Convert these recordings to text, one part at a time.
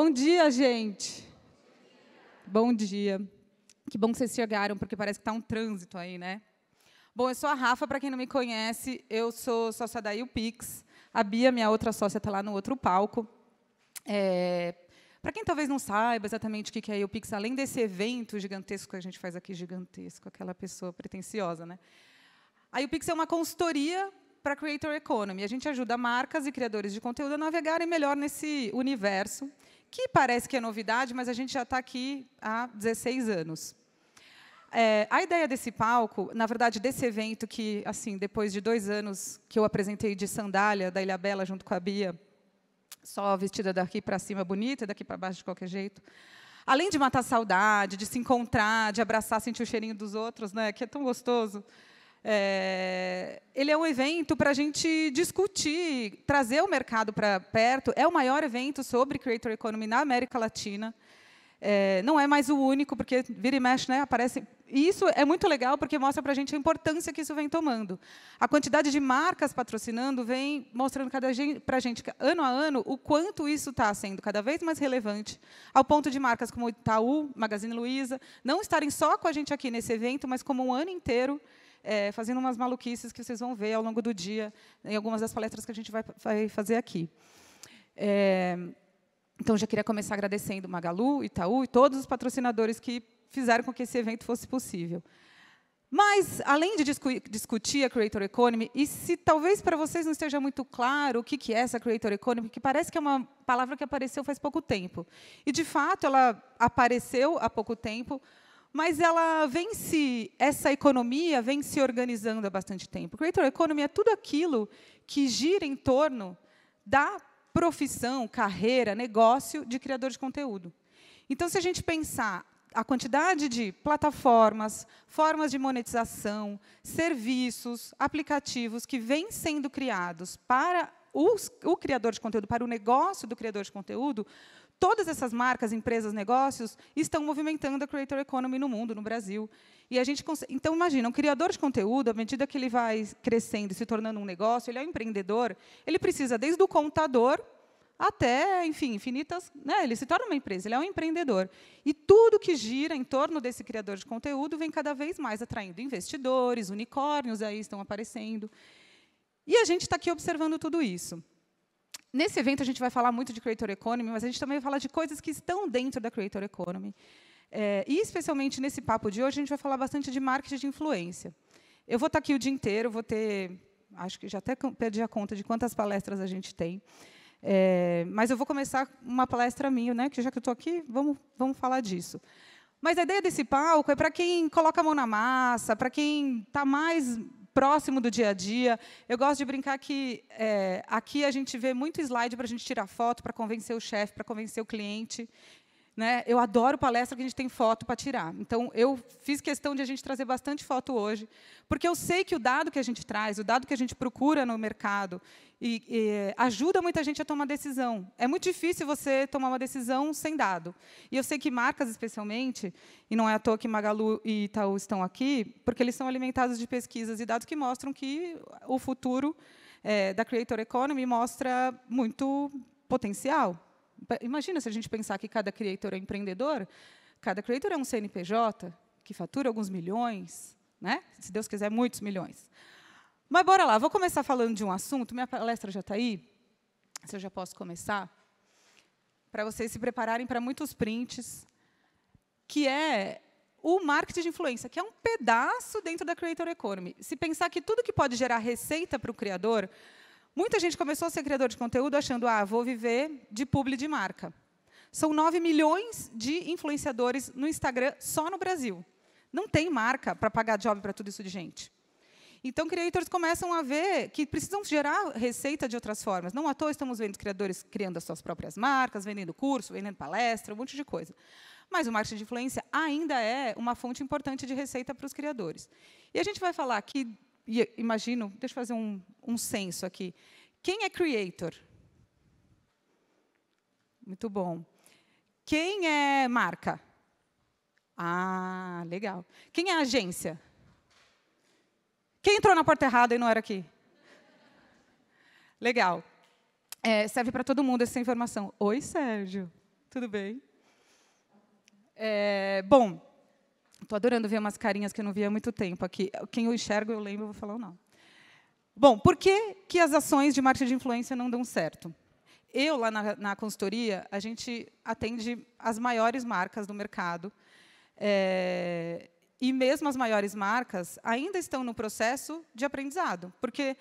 Bom dia, gente. Bom dia. Que bom que vocês chegaram, porque parece que está um trânsito aí, né? Bom, eu sou a Rafa, para quem não me conhece, eu sou sócia da YouPix. A Bia, minha outra sócia, está lá no outro palco. Para quem talvez não saiba exatamente o que é a YouPix, além desse evento gigantesco que a gente faz aqui, gigantesco, aquela pessoa pretensiosa, né? A YouPix é uma consultoria para Creator Economy. A gente ajuda marcas e criadores de conteúdo a navegarem melhor nesse universo, que parece que é novidade, mas a gente já está aqui há 16 anos. A ideia desse palco, na verdade, desse evento, que, assim, depois de 2 anos que eu apresentei de sandália da Ilha Bela junto com a Bia, só vestida daqui para cima bonita, daqui para baixo de qualquer jeito, além de matar a saudade, de se encontrar, de abraçar, sentir o cheirinho dos outros, né, que é tão gostoso, ele é um evento para a gente discutir, trazer o mercado para perto. É o maior evento sobre Creator Economy na América Latina. Não é mais o único, porque vira e mexe, né, aparece. E isso é muito legal, porque mostra para a gente a importância que isso vem tomando. A quantidade de marcas patrocinando vem mostrando para a gente, ano a ano, o quanto isso está sendo cada vez mais relevante, ao ponto de marcas como Itaú, Magazine Luiza, não estarem só com a gente aqui nesse evento, mas como um ano inteiro, fazendo umas maluquices que vocês vão ver ao longo do dia, em algumas das palestras que a gente vai fazer aqui. Então, já queria começar agradecendo Magalu, Itaú e todos os patrocinadores que fizeram com que esse evento fosse possível. Mas, além de discutir a Creator Economy, e se talvez para vocês não esteja muito claro o que é essa Creator Economy, que parece que é uma palavra que apareceu faz pouco tempo. E, de fato, ela apareceu há pouco tempo, mas essa economia vem se organizando há bastante tempo. Creator Economy é tudo aquilo que gira em torno da profissão, carreira, negócio de criador de conteúdo. Então, se a gente pensar a quantidade de plataformas, formas de monetização, serviços, aplicativos que vêm sendo criados para o criador de conteúdo, para o negócio do criador de conteúdo, todas essas marcas, empresas, negócios estão movimentando a Creator Economy no mundo, no Brasil. E a gente então, imagina, um criador de conteúdo, à medida que ele vai crescendo e se tornando um negócio, ele é um empreendedor, ele precisa, desde o contador até, enfim, infinitas, né? Ele se torna uma empresa, ele é um empreendedor. E tudo que gira em torno desse criador de conteúdo vem cada vez mais atraindo investidores, unicórnios aí estão aparecendo. E a gente está aqui observando tudo isso. Nesse evento, a gente vai falar muito de Creator Economy, mas a gente também vai falar de coisas que estão dentro da Creator Economy. E, especialmente, nesse papo de hoje, a gente vai falar bastante de marketing de influência. Eu vou estar aqui o dia inteiro, vou ter... Acho que já até perdi a conta de quantas palestras a gente tem. Mas eu vou começar uma palestra minha, né, que já que eu estou aqui, vamos falar disso. Mas a ideia desse palco é para quem coloca a mão na massa, para quem está mais próximo do dia a dia. Eu gosto de brincar que aqui a gente vê muito slide para a gente tirar foto, para convencer o chefe, para convencer o cliente. Né? Eu adoro palestra que a gente tem foto para tirar. Então, eu fiz questão de a gente trazer bastante foto hoje, porque eu sei que o dado que a gente traz, o dado que a gente procura no mercado, ajuda muita gente a tomar decisão. É muito difícil você tomar uma decisão sem dado. E eu sei que marcas, especialmente, e não é à toa que Magalu e Itaú estão aqui, porque eles são alimentados de pesquisas e dados que mostram que o futuro da Creator Economy mostra muito potencial. Imagina se a gente pensar que cada creator é empreendedor, cada creator é um CNPJ que fatura alguns milhões, né? Se Deus quiser, muitos milhões. Mas bora lá, vou começar falando de um assunto. Minha palestra já está aí, se eu já posso começar, para vocês se prepararem para muitos prints, que é o marketing de influência, que é um pedaço dentro da Creator Economy. Se pensar que tudo que pode gerar receita para o criador, muita gente começou a ser criador de conteúdo achando, vou viver de publi de marca. São 9 milhões de influenciadores no Instagram só no Brasil. Não tem marca para pagar job para tudo isso de gente. Então, creators começam a ver que precisam gerar receita de outras formas. Não à toa estamos vendo criadores criando as suas próprias marcas, vendendo curso, vendendo palestra, um monte de coisa. Mas o marketing de influência ainda é uma fonte importante de receita para os criadores. E a gente vai falar aqui, e imagino, deixa eu fazer um censo aqui. Quem é creator? Muito bom. Quem é marca? Legal. Quem é agência? Quem entrou na porta errada e não era aqui? Legal. Serve para todo mundo essa informação. Oi, Sérgio. Tudo bem. Bom, estou adorando ver umas carinhas que eu não via há muito tempo aqui. Quem eu enxergo, eu lembro, eu vou falar o nome. Bom, por que as ações de marketing de influência não dão certo? Eu, lá na consultoria, a gente atende as maiores marcas do mercado. E mesmo as maiores marcas ainda estão no processo de aprendizado. Porque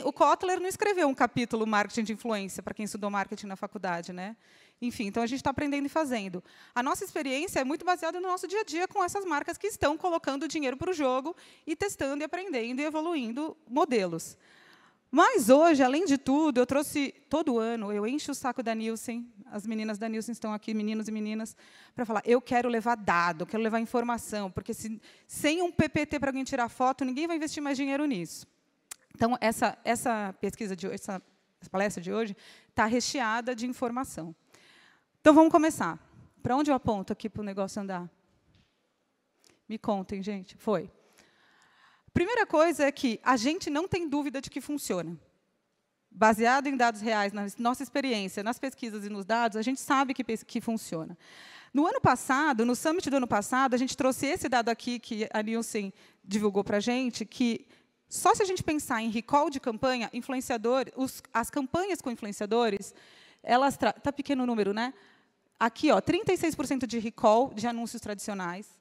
o Kotler não escreveu um capítulo marketing de influência para quem estudou marketing na faculdade, né? Enfim, então a gente está aprendendo e fazendo. A nossa experiência é muito baseada no nosso dia a dia com essas marcas que estão colocando dinheiro para o jogo e testando, e aprendendo e evoluindo modelos. Mas hoje, além de tudo, eu trouxe, todo ano, eu encho o saco da Nielsen, as meninas da Nielsen estão aqui, meninos e meninas, para falar, eu quero levar dado, eu quero levar informação, porque sem um PPT para alguém tirar foto, ninguém vai investir mais dinheiro nisso. Então, essa pesquisa essa palestra de hoje está recheada de informação. Então, vamos começar. Para onde eu aponto aqui para o negócio andar? Me contem, gente. Foi. Primeira coisa é que a gente não tem dúvida de que funciona. Baseado em dados reais, na nossa experiência, nas pesquisas e nos dados, a gente sabe que funciona. No ano passado, no Summit do ano passado, a gente trouxe esse dado aqui, que a Nielsen divulgou para a gente, que só se a gente pensar em recall de campanha, as campanhas com influenciadores, elas... Está pequeno o número, né? Aqui, 36% de recall de anúncios tradicionais,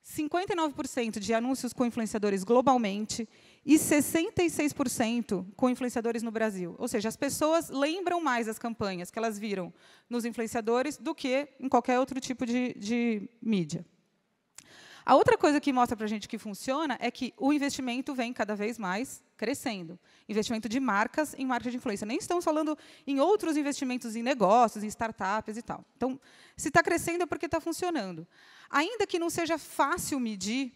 59% de anúncios com influenciadores globalmente e 66% com influenciadores no Brasil. Ou seja, as pessoas lembram mais as campanhas que elas viram nos influenciadores do que em qualquer outro tipo de mídia. A outra coisa que mostra para a gente que funciona é que o investimento vem cada vez mais crescendo. Investimento de marcas em marketing de influência. Nem estamos falando em outros investimentos em negócios, em startups e tal. Então, se está crescendo é porque está funcionando. Ainda que não seja fácil medir,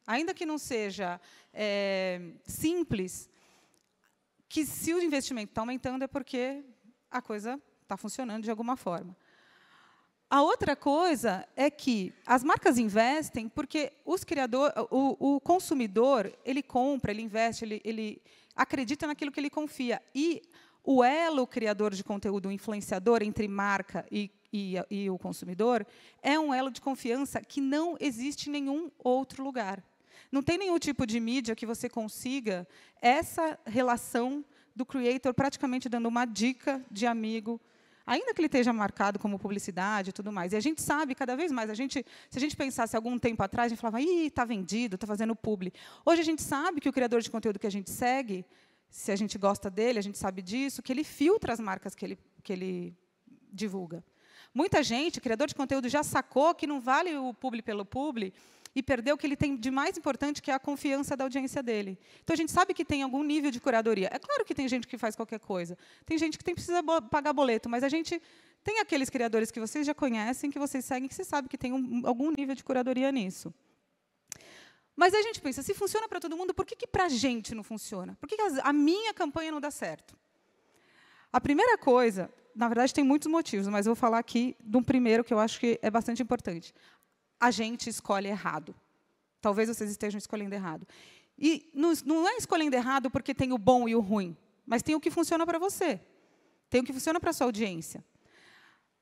ainda que não seja simples, que se o investimento está aumentando é porque a coisa está funcionando de alguma forma. A outra coisa é que as marcas investem porque o consumidor ele compra, ele investe, ele acredita naquilo que ele confia. E o elo criador de conteúdo, o influenciador entre marca e o consumidor, é um elo de confiança que não existe em nenhum outro lugar. Não tem nenhum tipo de mídia que você consiga essa relação do creator praticamente dando uma dica de amigo, ainda que ele esteja marcado como publicidade e tudo mais. E a gente sabe, cada vez mais, se a gente pensasse algum tempo atrás, a gente falava, está vendido, está fazendo publi. Hoje a gente sabe que o criador de conteúdo que a gente segue, se a gente gosta dele, a gente sabe disso, que ele filtra as marcas que ele divulga. Muita gente, criador de conteúdo, já sacou que não vale o publi pelo publi e perdeu o que ele tem de mais importante, que é a confiança da audiência dele. Então, a gente sabe que tem algum nível de curadoria. É claro que tem gente que faz qualquer coisa. Tem gente que precisa pagar boleto, mas a gente tem aqueles criadores que vocês já conhecem, que vocês seguem, que você sabe que tem algum nível de curadoria nisso. Mas a gente pensa, se funciona para todo mundo, por que para a gente não funciona? Por que a minha campanha não dá certo? A primeira coisa, na verdade, tem muitos motivos, mas eu vou falar aqui de um primeiro que eu acho que é bastante importante. A gente escolhe errado. Talvez vocês estejam escolhendo errado. E não é escolhendo errado porque tem o bom e o ruim, mas tem o que funciona para você. Tem o que funciona para a sua audiência.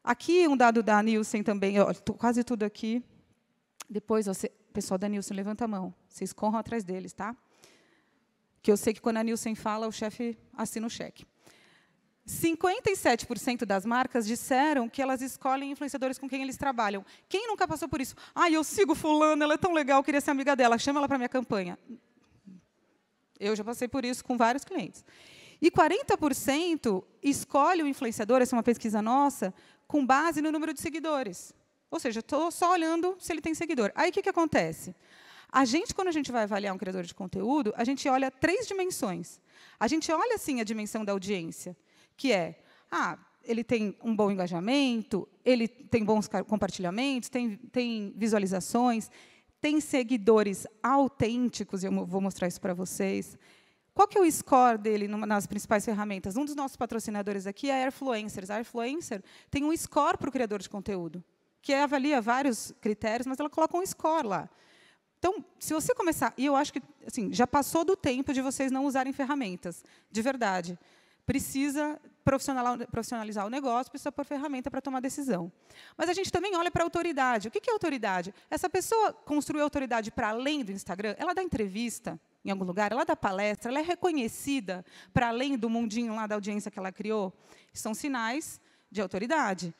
Aqui, um dado da Nielsen também, quase tudo aqui. Depois, pessoal da Nielsen, levanta a mão. Vocês corram atrás deles, tá? Que eu sei que, quando a Nielsen fala, o chefe assina o cheque. 57% das marcas disseram que elas escolhem influenciadores com quem eles trabalham. Quem nunca passou por isso? Eu sigo fulano, ela é tão legal, eu queria ser amiga dela, chama ela para a minha campanha. Eu já passei por isso com vários clientes. E 40% escolhe o influenciador, essa é uma pesquisa nossa, com base no número de seguidores. Ou seja, estou só olhando se ele tem seguidor. Aí, o que acontece? Quando a gente vai avaliar um criador de conteúdo, a gente olha 3 dimensões. A gente olha, sim, a dimensão da audiência, que é, ele tem um bom engajamento, ele tem bons compartilhamentos, tem visualizações, tem seguidores autênticos, e eu vou mostrar isso para vocês. Qual que é o score dele nas principais ferramentas? Um dos nossos patrocinadores aqui é a Airfluencers. A Airfluencer tem um score para o criador de conteúdo, que avalia vários critérios, mas ela coloca um score lá. Então, se você começar... E eu acho que já passou do tempo de vocês não usarem ferramentas, de verdade. Precisa profissionalizar o negócio, precisa pôr ferramenta para tomar decisão. Mas a gente também olha para a autoridade. O que é autoridade? Essa pessoa construiu autoridade para além do Instagram? Ela dá entrevista em algum lugar? Ela dá palestra? Ela é reconhecida para além do mundinho lá da audiência que ela criou? São sinais de autoridade.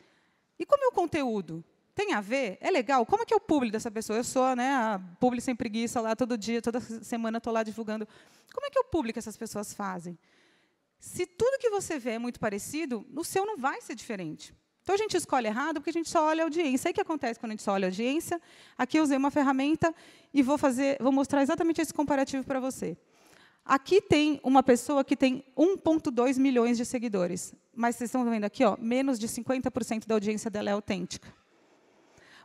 E como é o conteúdo? Tem a ver? É legal? Como é que é o publi dessa pessoa? Eu sou, né, a publi sem preguiça lá todo dia, toda semana estou lá divulgando. Como é que é o publi que essas pessoas fazem? Se tudo que você vê é muito parecido, o seu não vai ser diferente. Então, a gente escolhe errado porque a gente só olha a audiência. Aí o que acontece quando a gente só olha a audiência? Aqui eu usei uma ferramenta e vou mostrar exatamente esse comparativo para você. Aqui tem uma pessoa que tem 1,2 milhões de seguidores. Mas vocês estão vendo aqui, ó, menos de 50% da audiência dela é autêntica.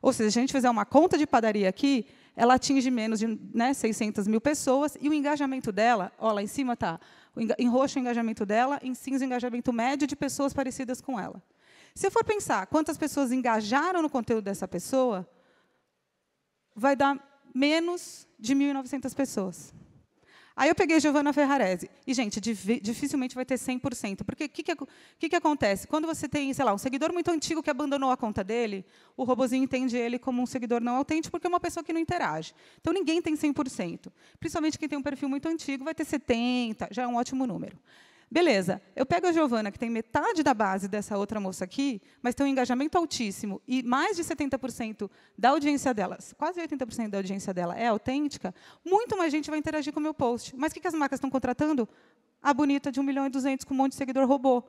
Ou seja, se a gente fizer uma conta de padaria aqui, ela atinge menos de 600 mil pessoas, e o engajamento dela, ó, lá em cima está, em roxo o engajamento dela, em cinza o engajamento médio de pessoas parecidas com ela. Se eu for pensar quantas pessoas engajaram no conteúdo dessa pessoa, vai dar menos de 1.900 pessoas. Aí eu peguei Giovanna Ferrarese. E, gente, dificilmente vai ter 100%. Porque o que acontece? Quando você tem, sei lá, um seguidor muito antigo que abandonou a conta dele, o robozinho entende ele como um seguidor não autêntico, porque é uma pessoa que não interage. Então, ninguém tem 100%. Principalmente quem tem um perfil muito antigo, vai ter 70%, já é um ótimo número. Beleza, eu pego a Giovanna, que tem metade da base dessa outra moça aqui, mas tem um engajamento altíssimo, e mais de 70% da audiência dela, quase 80% da audiência dela é autêntica, muito mais gente vai interagir com o meu post. Mas o que as marcas estão contratando? A bonita de 1.200.000 com um monte de seguidor robô.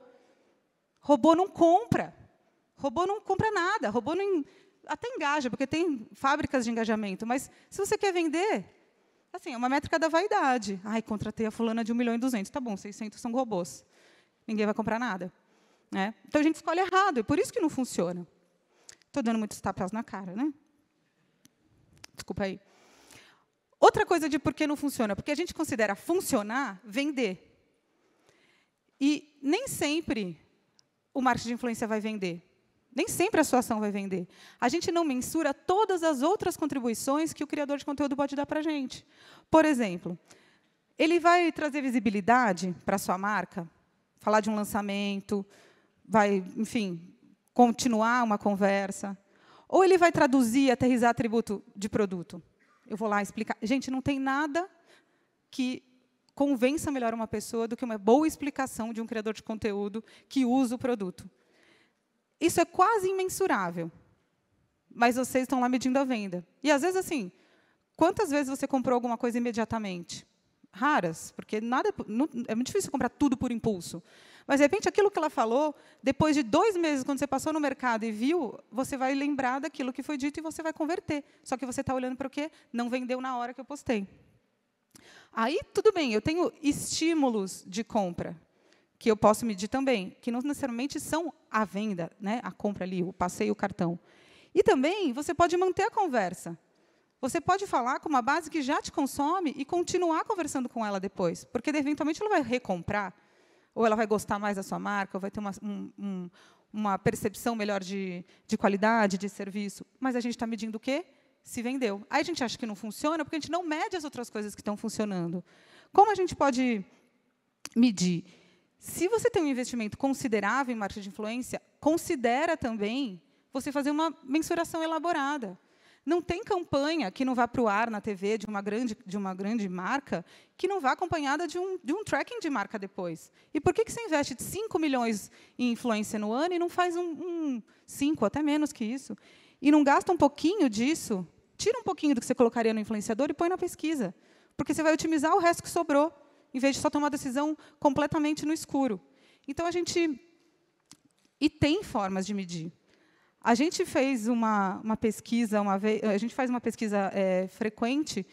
Robô não compra. Robô não compra nada. Robô não, até engaja, porque tem fábricas de engajamento, mas se você quer vender... Assim, é uma métrica da vaidade. Ai, contratei a fulana de 1.200.000. Tá bom, 600 são robôs. Ninguém vai comprar nada. Né? Então, a gente escolhe errado, e por isso que não funciona. Estou dando muitos tapas na cara, né? Desculpa aí. Outra coisa de por que não funciona, porque a gente considera funcionar vender. E nem sempre o marketing de influência vai vender. Nem sempre a sua ação vai vender. A gente não mensura todas as outras contribuições que o criador de conteúdo pode dar para a gente. Por exemplo, ele vai trazer visibilidade para a sua marca, falar de um lançamento, vai, enfim, continuar uma conversa. Ou ele vai traduzir e aterrissar atributo de produto. Eu vou lá explicar. Gente, não tem nada que convença melhor uma pessoa do que uma boa explicação de um criador de conteúdo que usa o produto. Isso é quase imensurável, mas vocês estão lá medindo a venda. E, às vezes, assim, quantas vezes você comprou alguma coisa imediatamente? Raras, porque é muito difícil comprar tudo por impulso. Mas, de repente, aquilo que ela falou, depois de 2 meses, quando você passou no mercado e viu, você vai lembrar daquilo que foi dito e você vai converter. Só que você está olhando para o quê? Não vendeu na hora que eu postei. Aí, tudo bem, eu tenho estímulos de compra, que eu posso medir também, que não necessariamente são a venda, né, a compra ali, o passeio, o cartão. E também você pode manter a conversa. Você pode falar com uma base que já te consome e continuar conversando com ela depois, porque, eventualmente, ela vai recomprar, ou ela vai gostar mais da sua marca, ou vai ter uma percepção melhor de qualidade, de serviço. Mas a gente está medindo o quê? Se vendeu. Aí a gente acha que não funciona, porque a gente não mede as outras coisas que estão funcionando. Como a gente pode medir? Se você tem um investimento considerável em marketing de influência, considera também você fazer uma mensuração elaborada. Não tem campanha que não vá para o ar na TV de uma grande marca que não vá acompanhada de um tracking de marca depois. E por que você investe 5 milhões em influência no ano e não faz 5, até menos que isso? E não gasta um pouquinho disso, tira um pouquinho do que você colocaria no influenciador e põe na pesquisa. Porque você vai otimizar o resto que sobrou, em vez de só tomar decisão completamente no escuro. Então, a gente... E tem formas de medir. A gente fez uma pesquisa, a gente faz uma pesquisa frequente,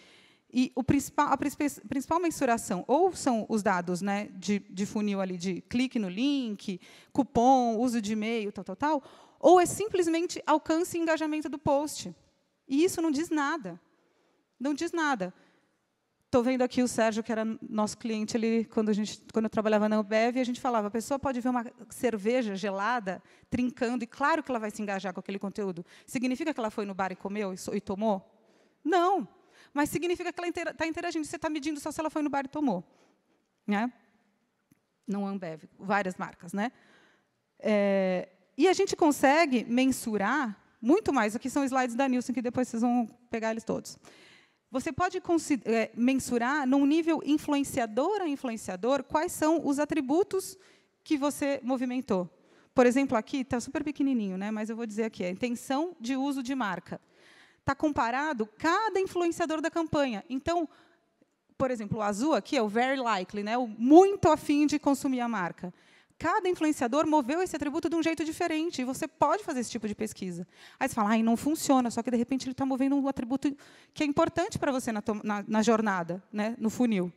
e a principal mensuração, ou são os dados, né, de funil ali, de clique no link, cupom, uso de e-mail, tal, ou é simplesmente alcance e engajamento do post. E isso não diz nada. Não diz nada. Estou vendo aqui o Sérgio, que era nosso cliente ali, quando eu trabalhava na Ambev, e a gente falava, a pessoa pode ver uma cerveja gelada, trincando, e claro que ela vai se engajar com aquele conteúdo. Significa que ela foi no bar e comeu e tomou? Não. Mas significa que ela está interagindo. Você está medindo só se ela foi no bar e tomou. Né? não Ambev, várias marcas, né? E a gente consegue mensurar muito mais. Aqui são slides da Nielsen, que depois vocês vão pegar eles todos. Você pode mensurar, num nível influenciador a influenciador, quais são os atributos que você movimentou. Por exemplo, aqui está super pequenininho, né? Mas eu vou dizer aqui, a intenção de uso de marca. Está comparado cada influenciador da campanha. Então, por exemplo, o azul aqui é o very likely, né? O muito afim de consumir a marca. Cada influenciador moveu esse atributo de um jeito diferente, e você pode fazer esse tipo de pesquisa. Aí você fala, ai, não funciona, só que, de repente, ele está movendo um atributo que é importante para você na jornada, né? No funil.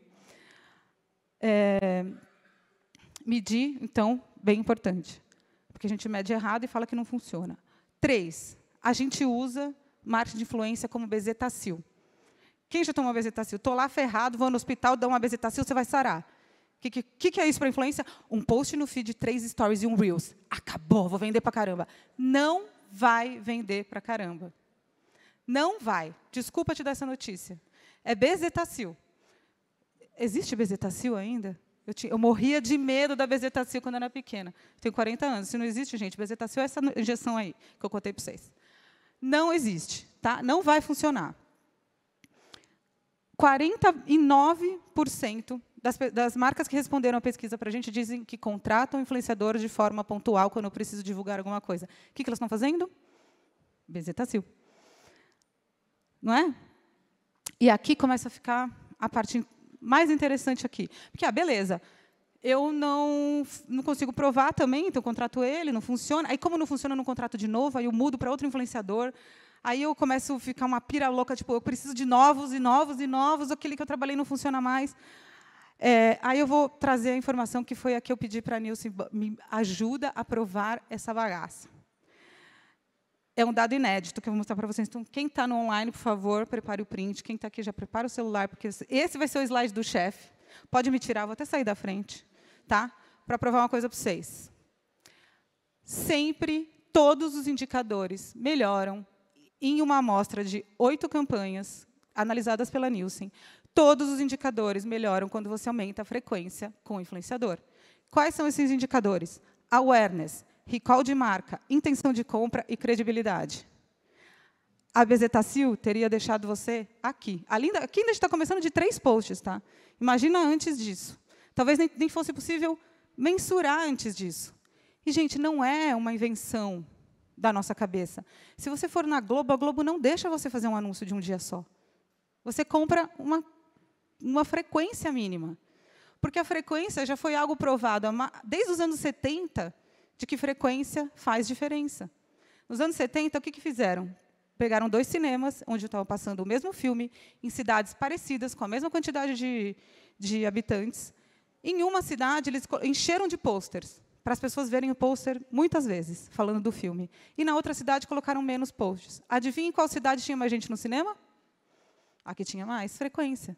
Medir, então, bem importante. Porque a gente mede errado e fala que não funciona. 3, a gente usa marketing de influência como bezetacil. Quem já tomou bezetacil? Estou lá ferrado, vou no hospital, dou uma bezetacil, você vai sarar. O que é isso para influência? Um post no feed, 3 stories e um Reels. Acabou, vou vender para caramba. Não vai vender para caramba. Não vai. Desculpa te dar essa notícia. É bezetacil. Existe bezetacil ainda? Eu morria de medo da bezetacil quando era pequena. Tenho 40 anos. Se não existe, gente, bezetacil é essa injeção aí que eu contei para vocês. Não existe. Tá? Não vai funcionar. 49% das marcas que responderam à pesquisa para a gente dizem que contratam influenciadores de forma pontual quando eu preciso divulgar alguma coisa. O que elas estão fazendo? Bezetacil. Não é? E aqui começa a ficar a parte mais interessante aqui. Porque, beleza, eu não consigo provar também, então eu contrato ele, não funciona. Aí, como não funciona, eu não contrato de novo, aí eu mudo para outro influenciador. Aí eu começo a ficar uma pira louca, tipo, eu preciso de novos e novos e novos, aquele que eu trabalhei não funciona mais. Aí eu vou trazer a informação que foi a que eu pedi para a Nielsen, me ajuda a provar essa bagaça. É um dado inédito que eu vou mostrar para vocês. Então, quem está no online, por favor, prepare o print. Quem está aqui, já prepara o celular, porque esse vai ser o slide do chefe. Pode me tirar, vou até sair da frente, tá? Para provar uma coisa para vocês. Sempre, todos os indicadores melhoram em uma amostra de 8 campanhas analisadas pela Nielsen. Todos os indicadores melhoram quando você aumenta a frequência com o influenciador. Quais são esses indicadores? Awareness, recall de marca, intenção de compra e credibilidade. A bezetacil teria deixado você aqui. Aqui ainda está começando de 3 posts. Tá? Imagina antes disso. Talvez nem fosse possível mensurar antes disso. E, gente, não é uma invenção da nossa cabeça. Se você for na Globo, a Globo não deixa você fazer um anúncio de um dia só. Você compra uma frequência mínima. Porque a frequência já foi algo provado desde os anos 70, de que frequência faz diferença. Nos anos 70, o que fizeram? Pegaram 2 cinemas, onde estavam passando o mesmo filme, em cidades parecidas, com a mesma quantidade de habitantes. Em uma cidade, eles encheram de posters, para as pessoas verem o pôster muitas vezes, falando do filme. E, na outra cidade, colocaram menos posts. Adivinhem qual cidade tinha mais gente no cinema? Aqui tinha mais frequência.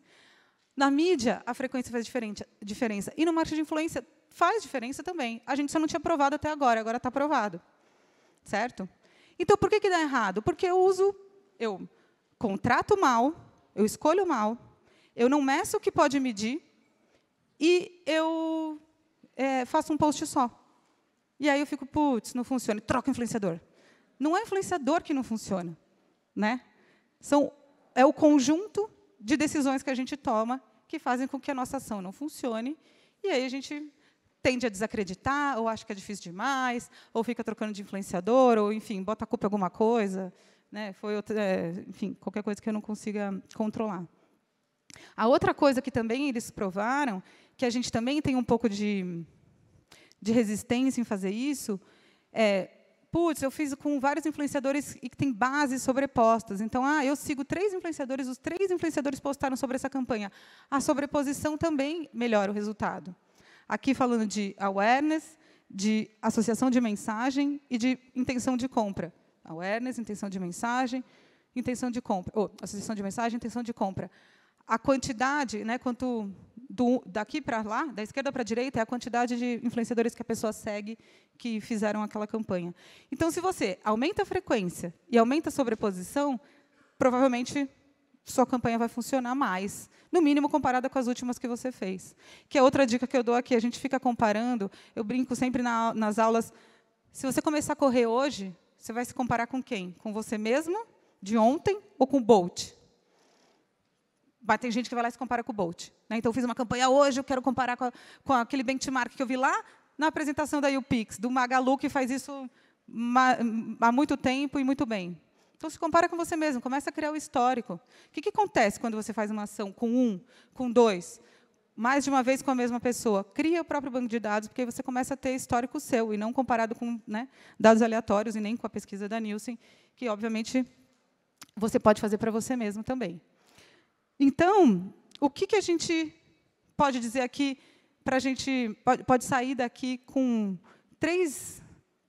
Na mídia, a frequência faz diferença. E no marketing de influência, faz diferença também. A gente só não tinha provado até agora está provado. Certo? Então, por que dá errado? Porque eu contrato mal, eu escolho mal, eu não meço o que pode medir e eu faço um post só. E aí eu fico, putz, não funciona, troca o influenciador. Não é influenciador que não funciona. Né? É o conjunto de decisões que a gente toma que fazem com que a nossa ação não funcione. E aí a gente tende a desacreditar, ou acha que é difícil demais, ou fica trocando de influenciador, ou, enfim, bota a culpa em alguma coisa. Né? Enfim, qualquer coisa que eu não consiga controlar. A outra coisa que também eles provaram, que a gente também tem um pouco de resistência em fazer isso, putz, eu fiz com vários influenciadores e que tem bases sobrepostas. Então, eu sigo 3 influenciadores, os 3 influenciadores postaram sobre essa campanha. A sobreposição também melhora o resultado. Aqui falando de awareness, de associação de mensagem e de intenção de compra. Awareness, intenção de mensagem, intenção de compra. Associação de mensagem, intenção de compra. A quantidade, né, daqui para lá, da esquerda para a direita, é a quantidade de influenciadores que a pessoa segue que fizeram aquela campanha. Então, se você aumenta a frequência e aumenta a sobreposição, provavelmente sua campanha vai funcionar mais, no mínimo comparada com as últimas que você fez. Que é outra dica que eu dou aqui, a gente fica comparando, eu brinco sempre nas aulas, se você começar a correr hoje, você vai se comparar com quem? Com você mesmo, de ontem, ou com o Bolt? Mas tem gente que vai lá e se compara com o Bolt. Né? Então, eu fiz uma campanha hoje, eu quero comparar com aquele benchmark que eu vi lá na apresentação da YouPix, do Magalu, que faz isso há muito tempo e muito bem. Então, se compara com você mesmo, começa a criar o histórico. O que acontece quando você faz uma ação com um, com dois, mais de uma vez com a mesma pessoa? Cria o próprio banco de dados, porque aí você começa a ter histórico seu, e não comparado com, né, dados aleatórios, e nem com a pesquisa da Nielsen, que, obviamente, você pode fazer para você mesmo também. Então, o que a gente pode dizer aqui, para a gente pode sair daqui com 3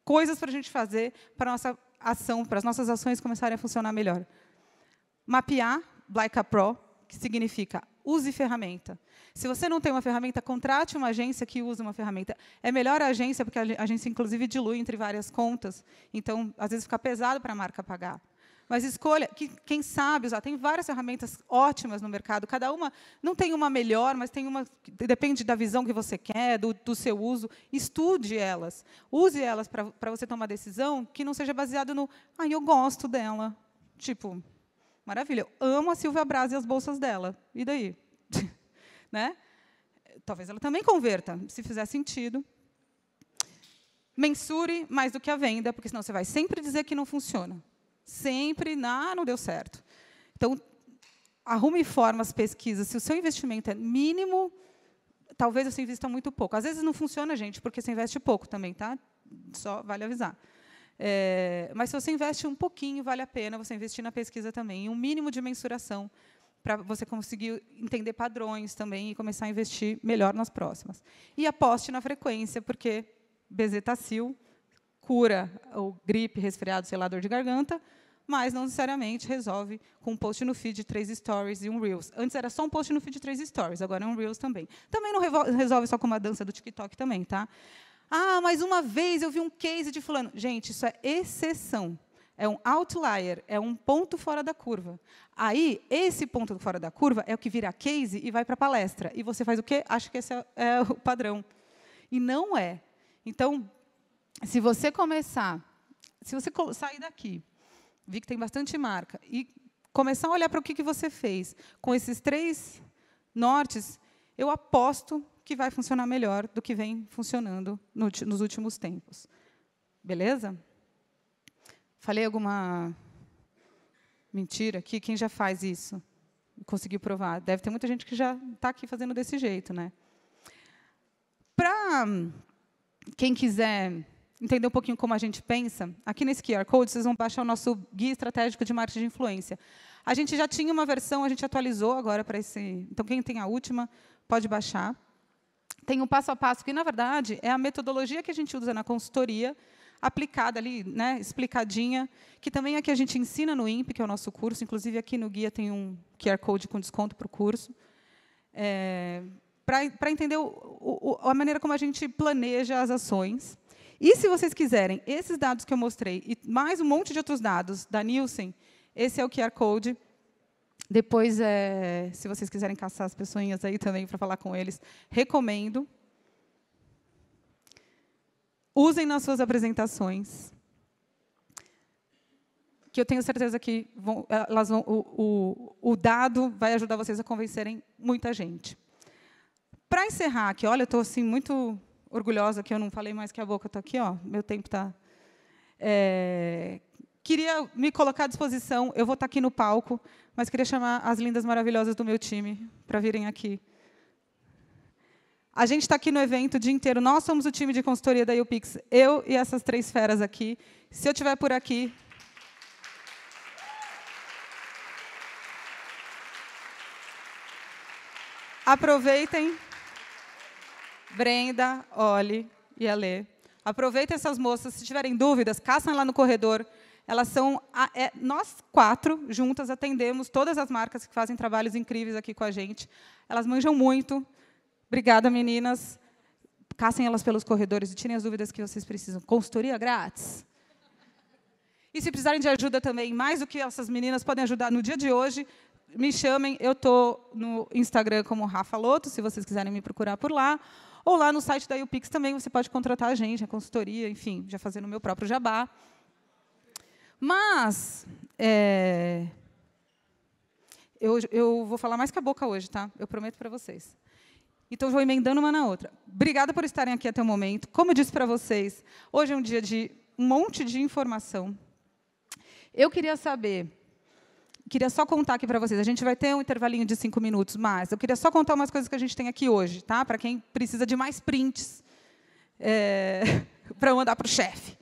coisas para a gente fazer para a nossa ação, para as nossas ações começarem a funcionar melhor. Mapear, Blyca Pro, que significa use ferramenta. Se você não tem uma ferramenta, contrate uma agência que use uma ferramenta. É melhor a agência, porque a agência, inclusive, dilui entre várias contas. Então, às vezes, fica pesado para a marca pagar. Mas escolha, quem sabe usar. Tem várias ferramentas ótimas no mercado. Cada uma, não tem uma melhor, mas tem uma, depende da visão que você quer, do seu uso. Estude elas. Use elas para você tomar decisão que não seja baseado no eu gosto dela. Tipo, maravilha, eu amo a Silvia Braz e as bolsas dela. E daí? Né? Talvez ela também converta, se fizer sentido. Mensure mais do que a venda, porque senão você vai sempre dizer que não funciona. Sempre, não deu certo. Então, arrume formas, pesquisas. Se o seu investimento é mínimo, talvez você invista muito pouco. Às vezes não funciona, gente, porque você investe pouco também, tá? Só vale avisar. Mas se você investe um pouquinho, vale a pena você investir na pesquisa também, um mínimo de mensuração, para você conseguir entender padrões também e começar a investir melhor nas próximas. E aposte na frequência, porque Bezetacil cura o gripe, resfriado, sei lá, dor de garganta, mas não necessariamente resolve com um post no feed de 3 stories e um Reels. Antes era só um post no feed de 3 stories, agora é um Reels também. Também não resolve só com uma dança do TikTok também, tá? Mas uma vez eu vi um case de fulano. Gente, isso é exceção. É um outlier, é um ponto fora da curva. Aí, esse ponto fora da curva é o que vira case e vai para a palestra. E você faz o quê? Acha que esse é o padrão. E não é. Então, se você sair daqui, vi que tem bastante marca, e começar a olhar para o que você fez com esses 3 nortes, eu aposto que vai funcionar melhor do que vem funcionando nos últimos tempos. Beleza? Falei alguma mentira aqui? Quem já faz isso? Conseguiu provar? Deve ter muita gente que já está aqui fazendo desse jeito, né? Para quem quiser entender um pouquinho como a gente pensa, aqui nesse QR Code, vocês vão baixar o nosso Guia Estratégico de Marketing de Influência. A gente já tinha uma versão, a gente atualizou agora para esse... Então, quem tem a última, pode baixar. Tem um passo a passo, que, na verdade, é a metodologia que a gente usa na consultoria, aplicada ali, né, explicadinha, que também é que a gente ensina no INPE, que é o nosso curso. Inclusive, aqui no guia tem um QR Code com desconto para o curso. Para entender a maneira como a gente planeja as ações. E, se vocês quiserem, esses dados que eu mostrei, e mais um monte de outros dados da Nielsen, esse é o QR Code. Depois, se vocês quiserem caçar as pessoinhas aí também para falar com eles, recomendo. Usem nas suas apresentações, que eu tenho certeza que o dado vai ajudar vocês a convencerem muita gente. Para encerrar aqui, olha, eu estou assim, muito orgulhosa que eu não falei mais que a boca. Estou aqui, meu tempo está... Queria me colocar à disposição, eu vou estar aqui no palco, mas queria chamar as lindas maravilhosas do meu time para virem aqui. A gente está aqui no evento o dia inteiro, nós somos o time de consultoria da YouPix, eu e essas 3 feras aqui. Se eu estiver por aqui... Aproveitem, Brenda, Oli e Alê. Aproveitem essas moças, se tiverem dúvidas, caçam lá no corredor. Elas são... nós 4, juntas, atendemos todas as marcas que fazem trabalhos incríveis aqui com a gente. Elas manjam muito. Obrigada, meninas. Caçem elas pelos corredores e tirem as dúvidas que vocês precisam. Consultoria grátis. E, se precisarem de ajuda também, mais do que essas meninas podem ajudar no dia de hoje, me chamem, eu estou no Instagram como Rafa Loto, se vocês quiserem me procurar por lá, ou lá no site da YouPix também você pode contratar a gente, a consultoria, enfim, já fazendo o meu próprio jabá. Mas eu vou falar mais que a boca hoje, tá? Eu prometo para vocês. Então, eu vou emendando uma na outra. Obrigada por estarem aqui até o momento. Como eu disse para vocês, hoje é um dia de um monte de informação. Eu queria só contar aqui para vocês. A gente vai ter um intervalinho de 5 minutos, mas eu queria só contar umas coisas que a gente tem aqui hoje, tá? Para quem precisa de mais prints para mandar para o chefe.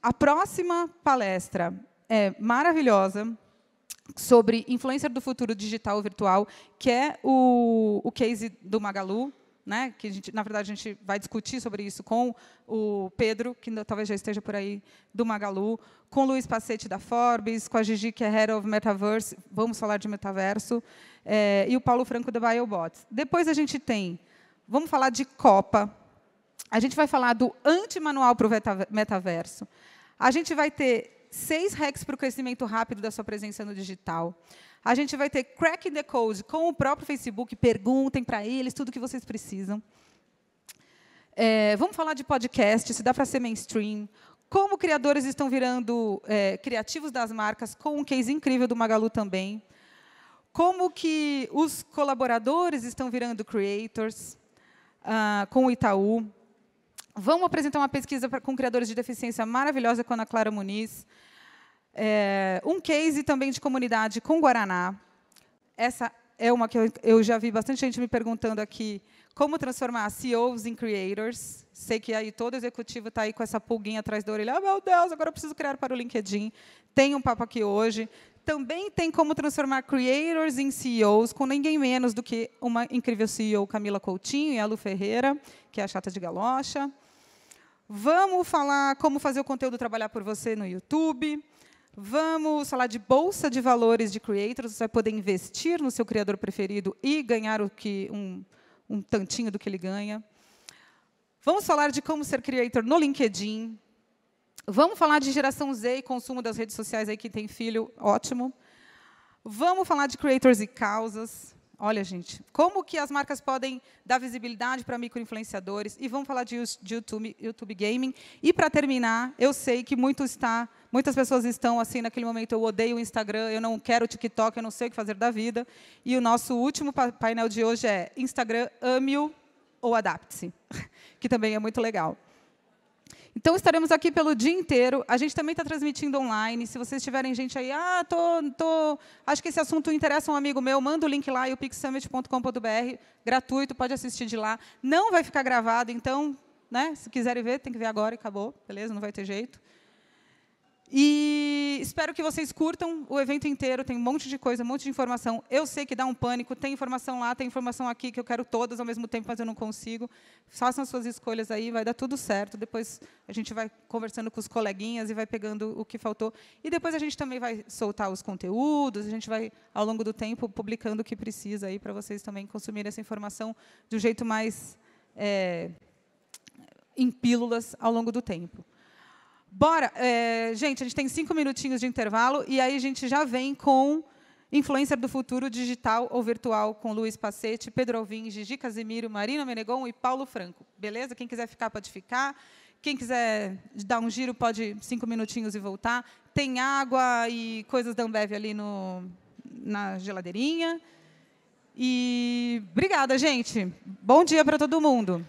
A próxima palestra é maravilhosa, sobre influencer do futuro digital virtual, que é o case do Magalu, né? Que na verdade a gente vai discutir sobre isso com o Pedro, que talvez já esteja por aí, do Magalu, com o Luiz Pacete da Forbes, com a Gigi, que é Head of Metaverse, vamos falar de metaverso, e o Paulo Franco da BioBots. Depois a gente vamos falar de Copa, a gente vai falar do anti-manual para o metaverso, a gente vai ter 6 hacks para o crescimento rápido da sua presença no digital. A gente vai ter Cracking the Code com o próprio Facebook. Perguntem para eles tudo o que vocês precisam. Vamos falar de podcast, se dá para ser mainstream. Como criadores estão virando criativos das marcas, com um case incrível do Magalu também. Como que os colaboradores estão virando creators, com o Itaú. Vamos apresentar uma pesquisa com criadores de deficiência maravilhosa com a Ana Clara Muniz. Um case também de comunidade com Guaraná. Essa é uma que eu já vi bastante gente me perguntando aqui, como transformar CEOs em creators. Sei que aí todo executivo está aí com essa pulguinha atrás da orelha. Meu Deus, agora eu preciso criar para o LinkedIn. Tem um papo aqui hoje. Também tem como transformar creators em CEOs, com ninguém menos do que uma incrível CEO, Camila Coutinho, e a Lu Ferreira, que é a chata de galocha. Vamos falar como fazer o conteúdo trabalhar por você no YouTube. Vamos falar de bolsa de valores de creators. Você vai poder investir no seu criador preferido e ganhar um tantinho do que ele ganha. Vamos falar de como ser creator no LinkedIn. Vamos falar de geração Z e consumo das redes sociais, aí que tem filho, ótimo. Vamos falar de creators e causas. Olha, gente, como que as marcas podem dar visibilidade para microinfluenciadores. E vamos falar de YouTube Gaming. E, para terminar, eu sei que muitas pessoas estão assim naquele momento, eu odeio o Instagram, eu não quero o TikTok, eu não sei o que fazer da vida. E o nosso último painel de hoje é Instagram, ame-o ou adapte-se, que também é muito legal. Então, estaremos aqui pelo dia inteiro. A gente também está transmitindo online. Se vocês tiverem gente aí, acho que esse assunto interessa um amigo meu, manda o link lá, upixsummit.com.br, gratuito, pode assistir de lá. Não vai ficar gravado, então, né, se quiserem ver, tem que ver agora e acabou, beleza? Não vai ter jeito. E espero que vocês curtam o evento inteiro, tem um monte de coisa, um monte de informação. Eu sei que dá um pânico, tem informação lá, tem informação aqui, que eu quero todas ao mesmo tempo, mas eu não consigo. Façam as suas escolhas aí, vai dar tudo certo. Depois a gente vai conversando com os coleguinhas e vai pegando o que faltou. E depois a gente também vai soltar os conteúdos, a gente vai, ao longo do tempo, publicando o que precisa aí para vocês também consumirem essa informação de um jeito mais em pílulas ao longo do tempo. Bora! Gente, a gente tem 5 minutinhos de intervalo e aí a gente já vem com Influencer do Futuro Digital ou Virtual com Luiz Pacete, Pedro Alvim, Gigi Casimiro, Marina Menegon e Paulo Franco. Beleza? Quem quiser ficar, pode ficar. Quem quiser dar um giro, pode 5 minutinhos e voltar. Tem água e coisas da Ambev ali na geladeirinha. E obrigada, gente. Bom dia para todo mundo.